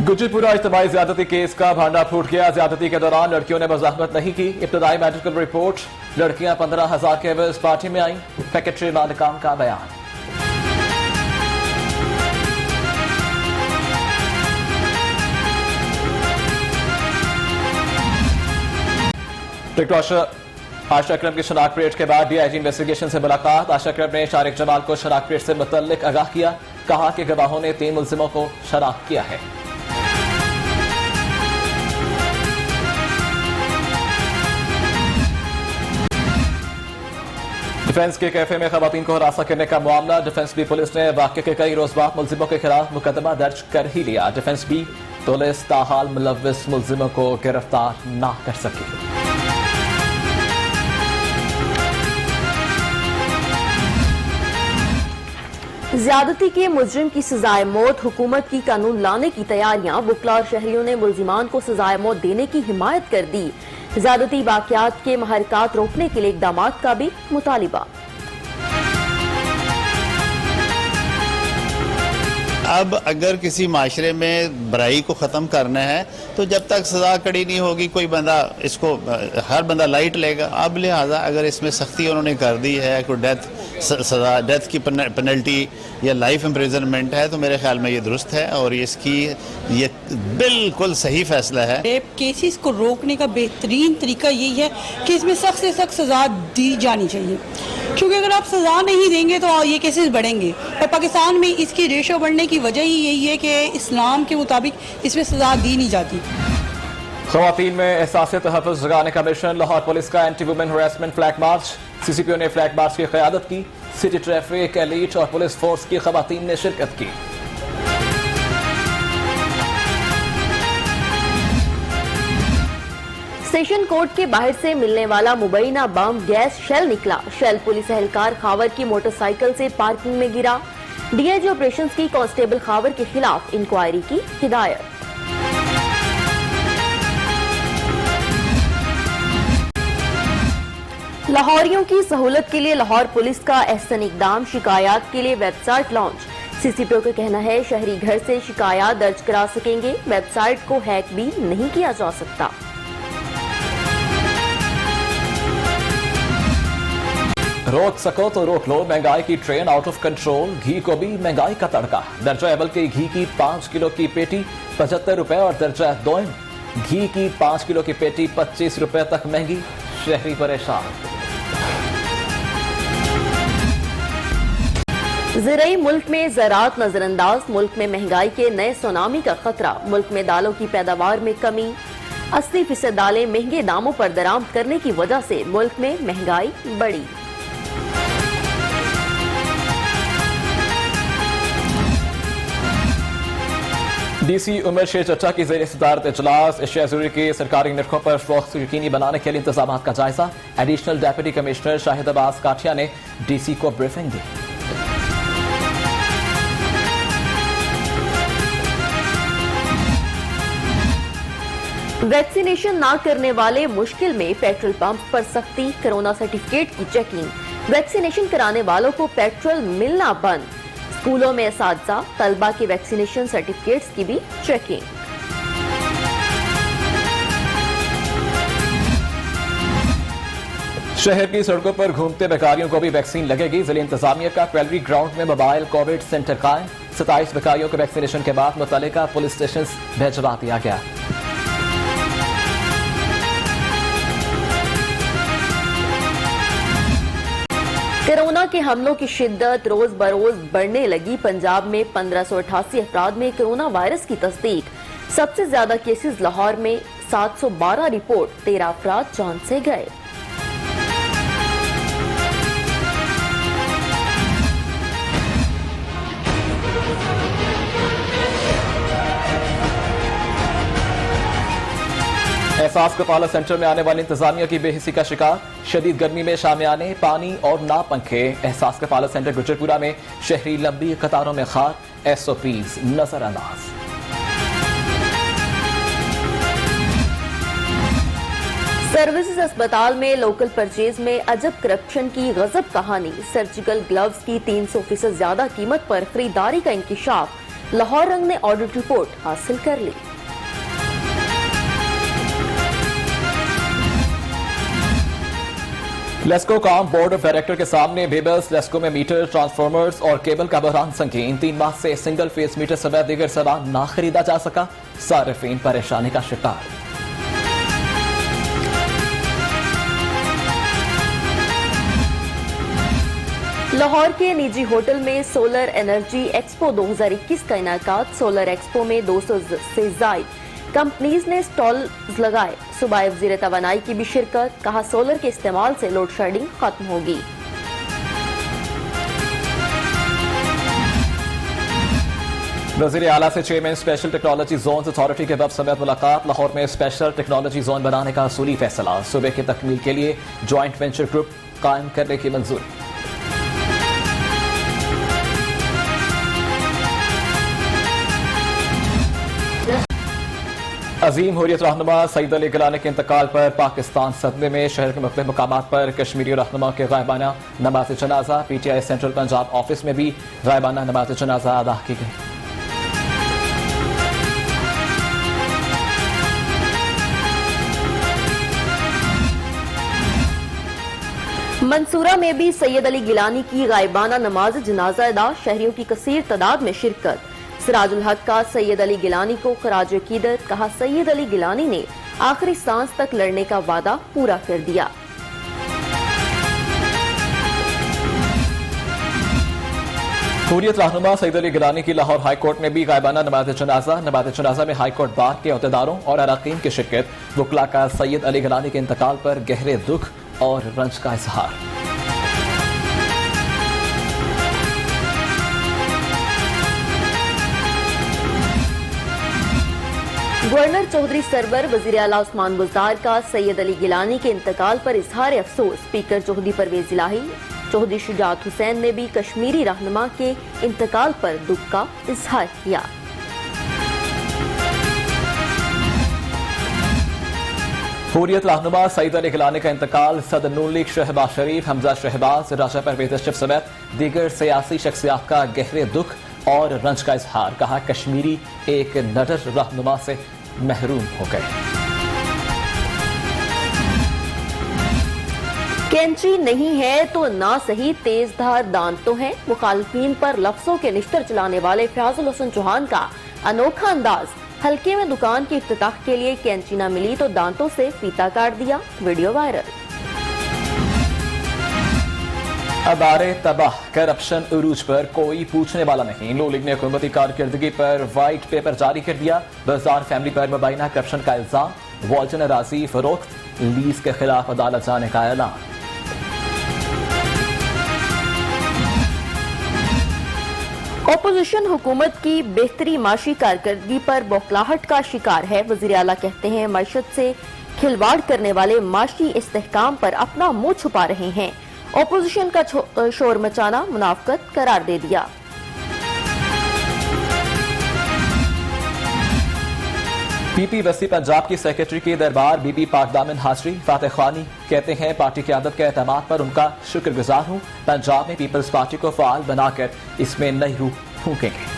गुजरपुरा इज्तिमाई ज्यादती केस का भांडा फूट गया। ज्यादती के दौरान लड़कियों ने मज़ाहमत नहीं की। इब्तदाई मेडिकल रिपोर्ट, लड़कियां 15,000 के एवज पार्टी में आईं। फैक्ट्री मालिकान का बयान। टिकटॉकर आशा अकरम की शनाख्त परेड के बाद डीआईजी इन्वेस्टिगेशन से मुलाकात। आशा अकरम ने शारिक जमाल को शनाख्त परेड से मुतल्लिक आगाह किया। कहा कि गवाहों ने 3 मुल्जिमों को शनाख्त किया है। डिफेंस के कैफे में खवातीन को हरासा करने का मामला। डिफेंस बी पुलिस ने वाक़े के कई रोज बाद मुल्जिमों के खिलाफ मुकदमा दर्ज कर ही लिया। डिफेंस बी पुलिस ताहाल मुलव्विस मुल्जिमों को गिरफ्तार ना कर सकी। ज्यादती के मुजरिम की सजाए मौत, हुकूमत की कानून लाने की तैयारियां। वुकला और शहरियों ने मुल्जिमान को सजाए मौत देने की हिमायत कर दी। ज्यादती वाकयात के महरकात रोकने के लिए इकदामात का भी मुतालिबा। अब अगर किसी माशरे में बुराई को ख़त्म करना है तो जब तक सज़ा कड़ी नहीं होगी कोई बंदा इसको हर बंदा लाइट लेगा। अब लिहाजा अगर इसमें सख्ती उन्होंने कर दी है, कोई सज़ा डेथ की पेनल्टी या लाइफ इम्प्रिजनमेंट है तो मेरे ख्याल में ये दुरुस्त है और ये बिल्कुल सही फैसला है। रेप केसेस को रोकने का बेहतरीन तरीका यही है कि इसमें सख्त से सख्त सज़ा दी जानी चाहिए, क्योंकि अगर आप सज़ा नहीं देंगे तो ये केसेस बढ़ेंगे। और पाकिस्तान में इसकी रेशो बढ़ने की वजह ही यही है कि इस्लाम के मुताबिक इसमें सज़ा दी नहीं जाती। ख़वातीन में एहसास तहफ़्फ़ुज़ जगाने का मिशन। लाहौर पुलिस का anti women harassment flag march. CCPO ने फ्लैग मार्च की क़यादत की। सिटी ट्रैफिक एलीट और पुलिस फोर्स की ख़वातीन ने शिरकत की। सेशन कोर्ट के बाहर से मिलने वाला मुबैना बम गैस शेल निकला। शेल पुलिस एहलकार खावर की मोटरसाइकिल से पार्किंग में गिरा। डीआईजी ऑपरेशंस की कांस्टेबल खावर के खिलाफ इंक्वायरी की हिदायत। लाहौरियों की सहूलत के लिए लाहौर पुलिस का अहसन इकदाम। शिकायत के लिए वेबसाइट लॉन्च। सीसीपीओ का कहना है शहरी घर से शिकायत दर्ज करा सकेंगे। वेबसाइट को हैक भी नहीं किया जा सकता। रोक सको तो रोक लो, महंगाई की ट्रेन आउट ऑफ कंट्रोल। घी को भी महंगाई का तड़का। दर्जा अव्वल के घी की 5 किलो की पेटी 75 रुपए और दर्जा दोयम घी की 5 किलो की पेटी 25 रुपए तक महंगी। शहरी परेशान। ज़राई मुल्क में ज़राअत नजरअंदाज। मुल्क में महंगाई के नए सुनामी का खतरा। मुल्क में दालों की पैदावार में कमी। 80% दालें महंगे दामों पर दरामद करने की वजह से मुल्क में महंगाई बढ़ी। डीसी उमर शेर चट्टा की ज़ेर सदारत इजलास। एशिया ज़रूरी के सरकारी नरखों पर फ़रोख्त यकीनी बनाने के लिए इंतजाम का जायजा। Additional deputy commissioner Shahid Abbas Kathia ने डीसी को ब्रीफिंग दी। वैक्सीनेशन ना करने वाले मुश्किल में। पेट्रोल पंप पर सख्ती। कोरोना सर्टिफिकेट की चेकिंग। वैक्सीनेशन कराने वालों को पेट्रोल मिलना बंद। स्कूलों में असातिज़ा तलबा के वैक्सीनेशन सर्टिफिकेट्स की भी चेकिंग। शहर की सड़कों पर घूमते बेकारियों को भी वैक्सीन लगेगी। जिले इंतजामिया का क्वेलरी ग्राउंड में मोबाइल कोविड सेंटर कायम। 27 बेकारियों को वैक्सीनेशन के बाद मुतल्लिका पुलिस स्टेशन भेजवा दिया गया। कोरोना के हमलों की शिद्दत रोज बरोज बढ़ने लगी। पंजाब में 1588 अफराद में कोरोना वायरस की तस्दीक। सबसे ज्यादा केसेस लाहौर में 712 रिपोर्ट। 13 अफराद जान से गए। एहसास कफालत सेंटर में आने वाले इंतजामिया की बेहिसी का शिकार। शदीद गर्मी में शामियाने पानी और ना पंखे। एहसास कफालत सेंटर गुजरपुरा में शहरी लंबी कतारों में खार। SOPs नजरअंदाज। सर्विसेज अस्पताल में लोकल परचेज में अजब करप्शन की गजब कहानी। सर्जिकल ग्लव्स की 300% ज्यादा कीमत पर खरीदारी का इंकिशाफ। लाहौर रंग ने ऑडिट रिपोर्ट हासिल कर ली। लेस्को काम बोर्ड ऑफ डायरेक्टर के सामने बेबस लेस्को में मीटर, ट्रांसफार्मर्स और केबल का बहरान संगीन। 3 माह से सिंगल फेस मीटर समेत दीगर सामान ना खरीदा जा सका, सारिफीन परेशानी का शिकार। लाहौर के निजी होटल में सोलर एनर्जी एक्सपो 2021 का इनाकात। सोलर एक्सपो में 200 से जायद कंपनीज ने स्टॉल लगाए। सूबाई वज़ीर तवानाई की भी शिरकत। कहा सोलर के इस्तेमाल से लोड शेडिंग खत्म होगी। वज़ीर आला से chairman special technology zone authority के वफ़द समेत मुलाकात। लाहौर में स्पेशल टेक्नोलॉजी जोन बनाने का असूली फैसला। सूबे की तकमील के लिए ज्वाइंट वेंचर ग्रुप कायम करने की मंजूरी। अजीम हुर्रियत रहनुमा सईद अली गिलानी के इंतकाल पर पाकिस्तान सदमे में। शहर के मुख्तलिफ मकामात पर कश्मीरी रहनुमा के गायबाना नमाज जनाजा। PTI सेंट्रल पंजाब ऑफिस में भी गायबाना नमाज जनाजा अदा की गई। मंसूरा में भी सैयद अली गिलानी की गायबाना नमाज जनाजा अदा। शहरियों की कसीर तादाद में शिरकत। सिराजुल हक का सैयद अली गिलानी को खराज अकीदत। कहा सैयद अली गिलानी ने आखिरी सांस तक लड़ने का वादा पूरा कर दिया। हुर्रियत रहनुमा सईद अली गिलानी की लाहौर हाई कोर्ट में भी गायबाना नमाज जनाजा। नमाज जनाजा में हाई कोर्ट बार के अहदेदारों और अरकान की शिरकत। वकला का सैयद अली गिलानी के इंतकाल पर गहरे दुख और रंज का इजहार। गवर्नर चौधरी सरवर वज़ीर आला उस्मान बुज़दार का सैयद अली गिलानी के इंतकाल पर इजहार अफसोस। स्पीकर चौधरी परवेज इलाही, चौधरी शुजात हुसैन ने भी कश्मीरी रहनुमा के इंतकाल पर दुख का इजहार किया। हुर्रियत रहनुमा सईद अली गिलानी का इंतकाल। सदर नून लीग शहबाज शरीफ, हमजा शहबाज, राजा परवेज अशरफ समेत दीगर सियासी शख्सियात का गहरे दुख और रंज का इजहार। कहा कश्मीरी एक नडर रहनुमा से महरूम हो गए। कैंची नहीं है तो ना सही तेजधार दांत तो है। मुखालफीन पर लफ्जों के निश्तर चलाने वाले फयाजुल हसन चौहान का अनोखा अंदाज। हल्के में दुकान की इफ्तिताह के लिए कैंची न मिली तो दांतों से फीता काट दिया। Video viral. अदारे तबाह, करप्शन उरूज पर कोई पूछने वाला नहीं। लो लीग ने हुकूमती कारकर्दगी पर व्हाइट पेपर जारी कर दिया। बाजार फैमिली पर मुबैना करप्शन का इल्जाम। वॉल्टन अराजी फरोख्त, लीज के खिलाफ अदालत जाने का ऐलान। ओपोजिशन हुकूमत की बेहतरी माशी कारकर्दगी पर बौखलाहट का शिकार है। वज़ीर आला कहते हैं मईशत से खिलवाड़ करने वाले माशी इस्तेहकाम पर अपना मुंह छुपा रहे हैं। ओपोजिशन का शोर मचाना मुनाफकत करार दे दिया। पीपी वसी पंजाब की सेक्रेटरी के दरबार बीबी पाकदामन हाजरी। फातिह खानी कहते हैं पार्टी क़यादत के एतमाद पर उनका शुक्रगुजार हूं। पंजाब में पीपल्स पार्टी को फाल बनाकर इसमें नई रूह फूकेंगे।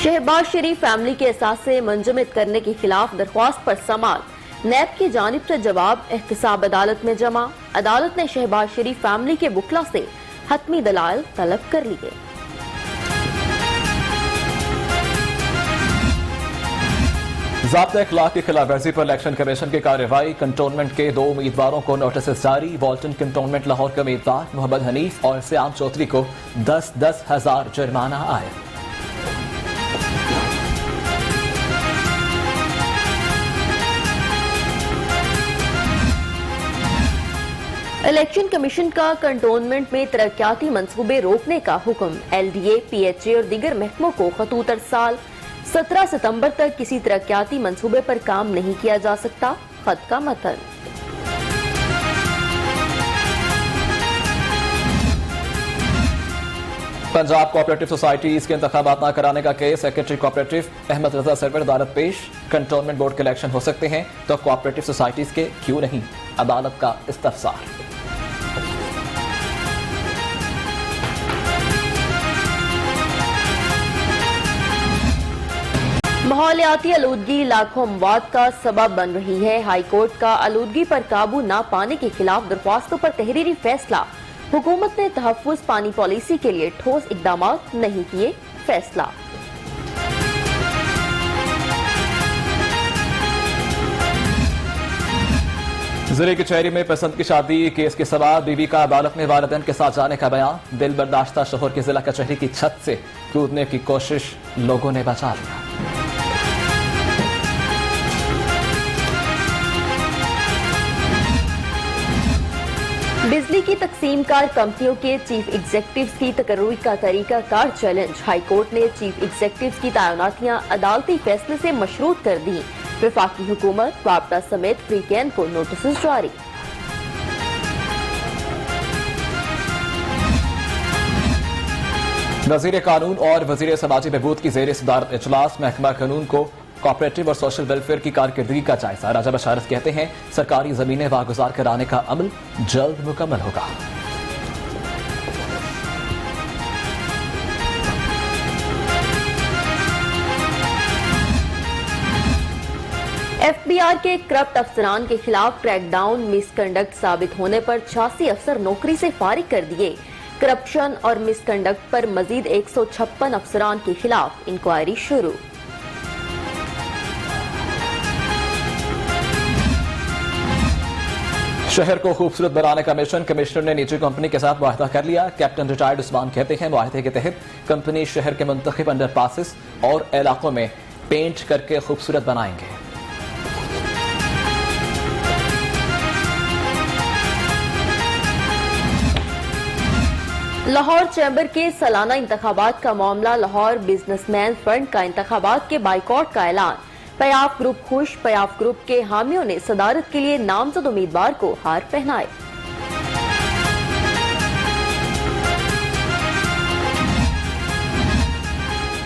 शहबाज शरीफ फैमिली के एहसास से मंजमद करने के खिलाफ दरख्वास्त पर समाअत। नैब की जानिब से जवाब एहतसाब अदालत में जमा। अदालत ने शहबाज शरीफ फैमिली के बुकला से हतमी दलाल तलब कर लिए। ज़ाब्ता अखलाक की खिलाफवर्जी पर इलेक्शन कमीशन की कार्रवाई। कंटोनमेंट के 2 उम्मीदवारों को नोटिस जारी। वॉल्टन कंटोनमेंट लाहौर के उम्मीदवार मोहम्मद हनीफ और श्याम चौधरी को 10-10 हजार जुर्माना आए। इलेक्शन कमीशन का कंटोनमेंट में तरक्याती मंसूबे रोकने का हुक्म। LDA, PHA और दीगर महकमों को खतूत अरसाल। 17 सितंबर तक किसी तरक्याती मंसूबे पर काम नहीं किया जा सकता। खत का मतन। पंजाब कोऑपरेटिव सोसाइटीज के इंतखाबात न कराने का केस। सेक्रेटरी कोऑपरेटिव अहमद रजा सरवर अदालत पेश। कंटोनमेंट बोर्ड के इलेक्शन हो सकते हैं तो कोऑपरेटिव सोसाइटीज के क्यों नहीं? अदालत का इस्तफसार। माहौलियाती आलूदगी लाखों अमवात का सबब बन रही है। हाईकोर्ट का आलूदगी पर काबू न पाने के खिलाफ दरख्वास्तों पर तहरीरी फैसला। हुकूमत ने तहफ्फुज पानी पॉलिसी के लिए ठोस इकदाम नहीं किए, फैसला। जिले कचहरी में पसंद की शादी केस के सवाल, बीवी का अदालत में वालिदैन के साथ जाने का बयान। दिल बर्दाश्ता शोहर की जिला कचहरी की छत से कूदने की कोशिश, लोगों ने बचा लिया। बिजली की तकसीमकार कंपनियों के चीफ एग्जेक्टिव्स की तकर्री का तरीका कार चैलेंज। हाईकोर्ट ने चीफ एग्जेक्टिव्स की तैनातियां अदालती फैसले से मशरूत कर दी। वफाकी हुकूमत वापटा समेत फ्रीकैन को नोटिस जारी। वजीर कानून और वजीर समाजी बहबूद की जेर सदारत इजलास। महकमा कानून को कोऑपरेटिव और सोशल वेलफेयर की कारकर्दगी का जायजा। राजा बशारत कहते हैं सरकारी जमीनें वागुजार कराने का अमल जल्द मुकम्मल होगा। FBI के करप्ट अफसरान के खिलाफ क्रैकडाउन। मिसकंडक्ट साबित होने पर 86 अफसर नौकरी से फारिग कर दिए। करप्शन और मिसकंडक्ट पर मजीद 156 अफसरान के खिलाफ इंक्वायरी शुरू। शहर को खूबसूरत बनाने का मिशन। कमिश्नर ने निजी कंपनी के साथ मुआहदा कर लिया। कैप्टन रिटायर्ड उस्मान कहते हैं मुआहदे के तहत कंपनी शहर के मुंतखब अंडरपासेस और इलाकों में पेंट करके खूबसूरत बनाएंगे। लाहौर चैम्बर के सालाना इंतखाबात का मामला। लाहौर बिजनेसमैन फंड का इंतखाबात के बाइकॉट का ऐलान। पयाफ ग्रुप खुश। पयाफ ग्रुप के हामियों ने सदारत के लिए नामजद उम्मीदवार को हार पहनाए।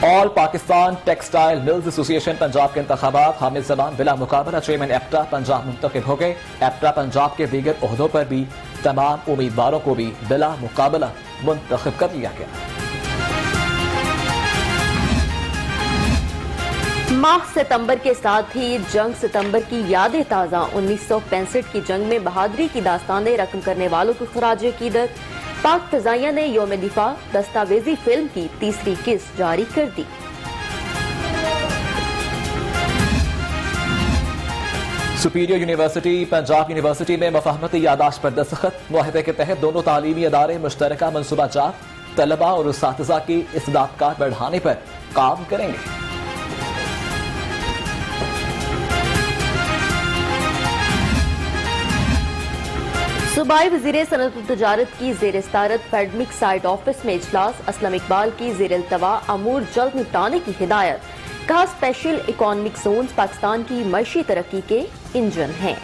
All Pakistan textile mills association Punjab के इंतखाबात। हामिद जमान बिला मुकाबला चेयरमैन एप्टा पंजाब मुंतखब हो गए। एप्टा पंजाब के दीगर ओहदों पर भी तमाम उम्मीदवारों को भी बिला मुकाबला मुंतखब कर लिया गया। माह सितंबर के साथ ही जंग सितंबर की यादें ताज़ा। 1965 की जंग में बहादुरी की दास्तानें रकम करने वालों को खराज अकीदत। पाक फ़ज़ाइया ने यौम दिफा दस्तावेजी फिल्म की तीसरी किस्त जारी कर दी। सुपीरियर यूनिवर्सिटी पंजाब यूनिवर्सिटी में मफाहमती यादाश्त पर दस्तखत। मुआहदे के तहत दोनों तालीमी अदारे मुश्तरका मनसूबा जात, तलबा और उस्तातिज़ा की इस्तेदाद बढ़ाने पर काम करेंगे। सूबाई वज़ीर सनअत व तिजारत की ज़ेर सदारत पैडमिक साइट ऑफिस में इजलास। असलम इकबाल की ज़ेर इल्तवा अमूर जल्द निपटाने की हिदायत। कहा स्पेशल इकोनॉमिक जोन्स पाकिस्तान की मईशी तरक्की के इंजन हैं।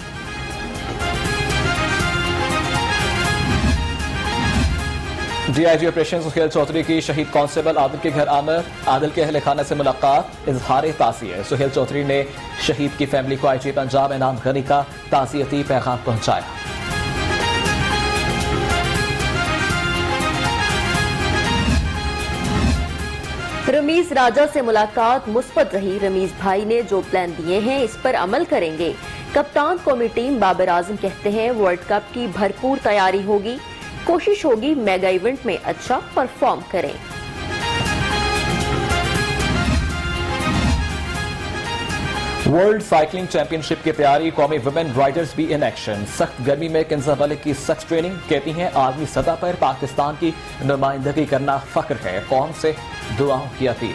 DIG ऑपरेशन सुहेल चौधरी की शहीद कांस्टेबल आदिल के घर आमद। आदिल के अहले खाना से मुलाकात, इजहार ताज़ियत। सुहेल चौधरी ने शहीद की फैमिली को IG पंजाब इनाम गनी का ताज़ियती पैगाम पहुंचाया। रमीज राजा से मुलाकात मुस्बत रही। रमीज भाई ने जो प्लान दिए हैं इस पर अमल करेंगे। कप्तान कौमी टीम बाबर आजम कहते हैं वर्ल्ड कप की भरपूर तैयारी होगी। कोशिश होगी मेगा इवेंट में अच्छा परफॉर्म करें। वर्ल्ड साइकिलिंग चैंपियनशिप की तैयारी। कौमी वुमेन राइडर्स भी इन एक्शन। सख्त गर्मी में किंजा मलिक की सख्त ट्रेनिंग। कहती हैं आलमी सतह पर पाकिस्तान की नुमाइंदगी करना फख्र है। कौम से दुआओं की अपील।